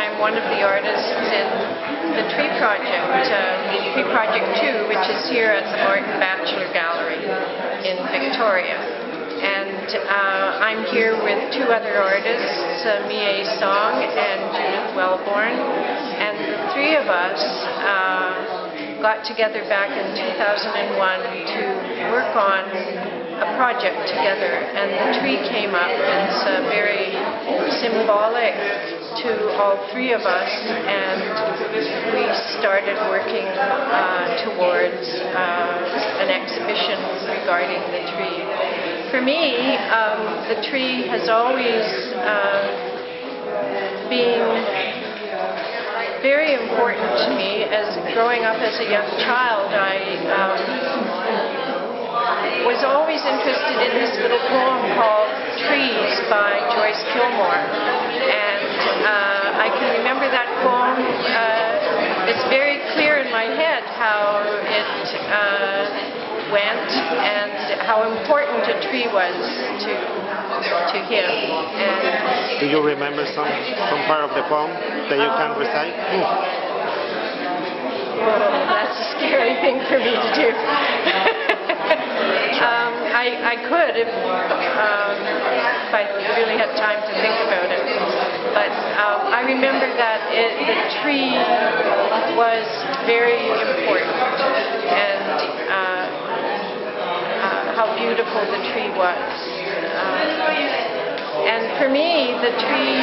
I'm one of the artists in the Tree Project, Tree Project 2, which is here at the Batchelor Gallery in Victoria. And I'm here with two other artists, Mee Song and Judith Welbourn, and the three of us got together back in 2001 to work on a project together, and the tree came up. It's very symbolic to all three of us, and we started working towards an exhibition regarding the tree. For me, the tree has always been very important to me. As growing up as a young child, I was always interested in this little poem called Trees by Joyce Kilmore, and I can remember that poem. It's very clear in my head how it went and how important a tree was to him. And do you remember some part of the poem that you can recite? Oh, that's a scary thing for me to do. I could if I really had time to think about it. But I remember that the tree was very important, and how beautiful the tree was. And for me, the tree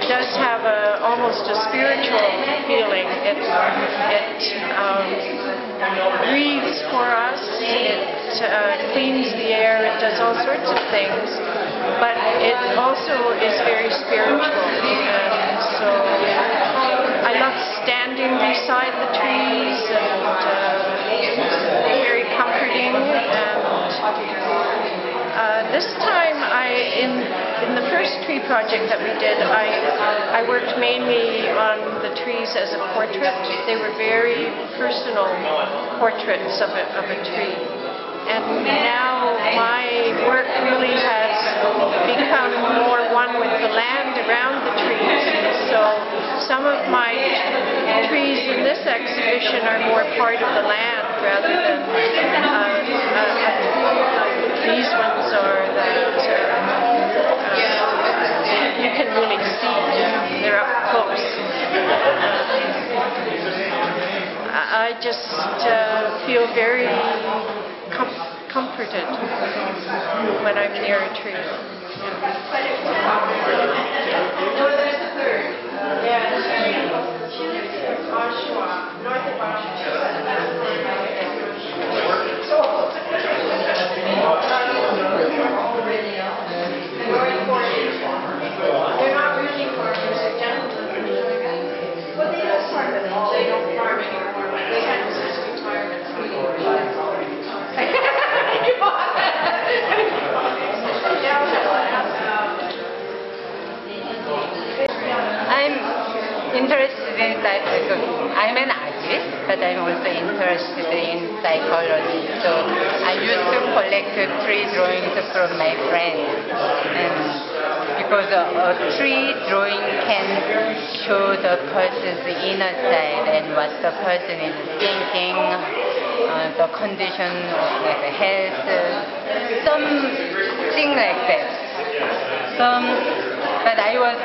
does have almost a spiritual feeling. It breathes for us, it cleans the air, it does all sorts of things, but it also is very spiritual. And so I love standing beside the trees, and they're very comforting. And this time, in the first tree project that we did, I worked mainly on the trees as a portrait. They were very personal portraits of a tree. And now my work really has become more one with the land around the trees. So some of my trees in this exhibition are more part of the land rather than these ones are that you can really see. They're up close. I just feel very comforted when I'm near a tree. No, there's a third. Yeah, she lives in Oshawa, north of Oshawa. They're not really farmers, they're gentlemen. Well, they don't farm at all. They don't farm anymore, but they had since retirement. I'm interested in I'm an artist, but I'm also interested in psychology. So I used to collect tree drawings from my friends, and because a tree drawing can show the person's inner side and what the person is thinking, the condition of like health, something like that. But I was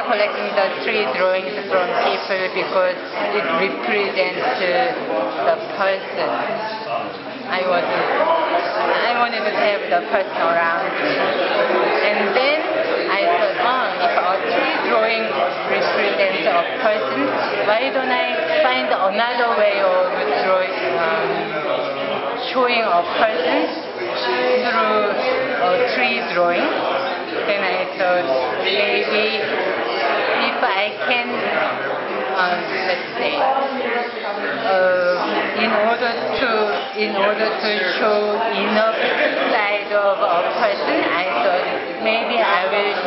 collecting the tree drawings from people because it represents the person. I wanted to have the person around me. And then I thought, if a tree drawing represents a person, why don't I find another way of showing a person through a tree drawing? Then I thought maybe if I can, let's say, in order to show enough side of a person, I thought maybe I will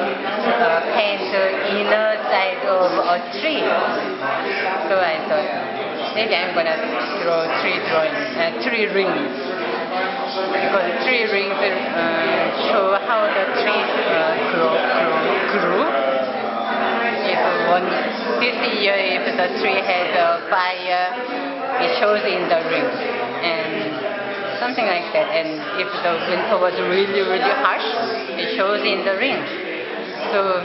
paint the inner side of a tree. So I thought maybe I'm gonna draw tree rings. Because tree rings show how the trees grew. this year, if the tree has a fire, it shows in the ring, and something like that. And if the winter was really, really harsh, it shows in the ring. So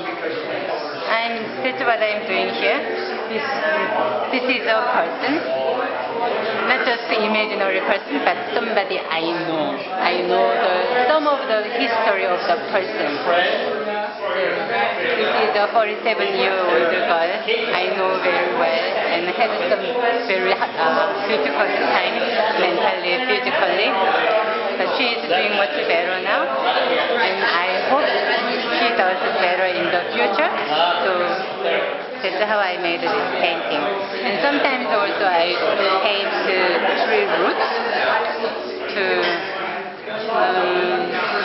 that's what I'm doing here. This is a person, not just imaginary person, but somebody I know. I know some of the history of the person. This is a 47-year-old girl I know very well and had some very difficult time mentally, physically. But she is doing much better now, and I hope she does better in the future. So that's how I made this painting. And sometimes also I paint tree roots to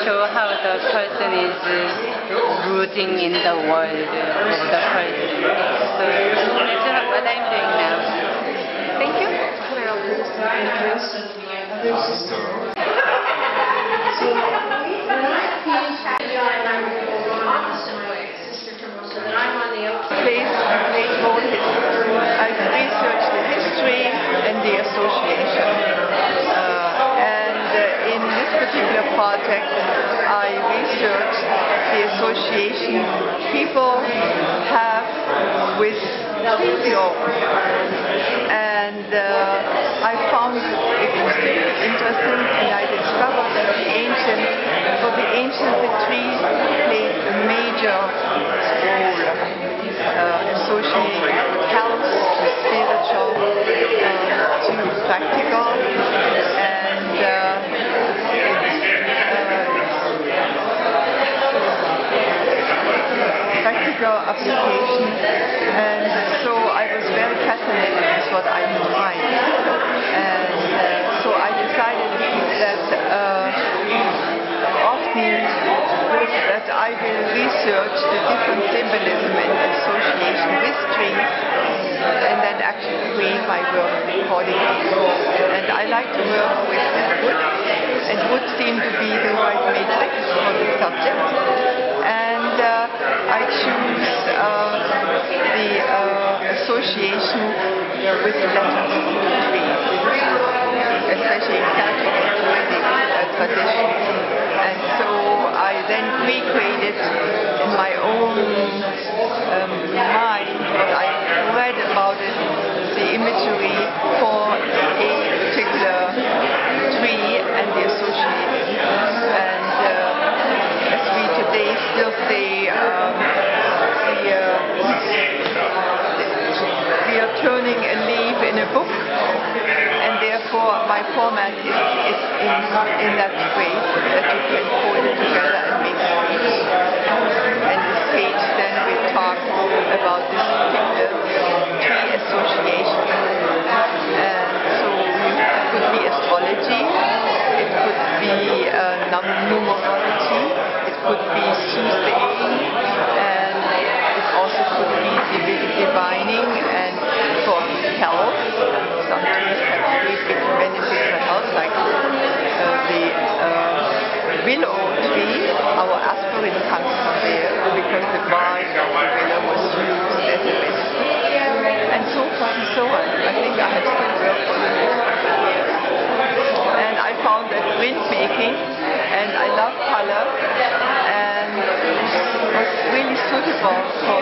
show how the person is rooting in the world of the person. So that's what I'm doing now. Thank you. Plays a great role. I've researched the history and the association. In this particular project, I researched the association people have with tree growth. And I found it extremely interesting, and I discovered that for the ancients, the tree played a major role associated with health, to spiritual, to practical, and practical application. And so I was very fascinated with what I could find. And so I decided that that I will research the different symbolism and association with trees, and then actually create my work accordingly. And I like to work with wood, and wood seemed to be the right matrix for the subject. And I choose the association with letters, trees, especially in Catholic tradition. And so I then recreated in my own mind what I read about it, the imagery for a particular tree and the association. And as we today still say, we are turning a leaf in a book, and therefore my format is in that way, that you can fold it together and make a page. And this page then will talk about this particular tree association. And so it could be astrology, it could be numerology, it could be soothsaying, and it also could be divining and for health. Some trees have very big benefits for health, like the willow tree. Our aspirin comes from there because the bark of the willow was used as a medicine, and so forth and so on. I think I have still worked for the next couple of years. And I found that printmaking, and I love color, and it was really suitable for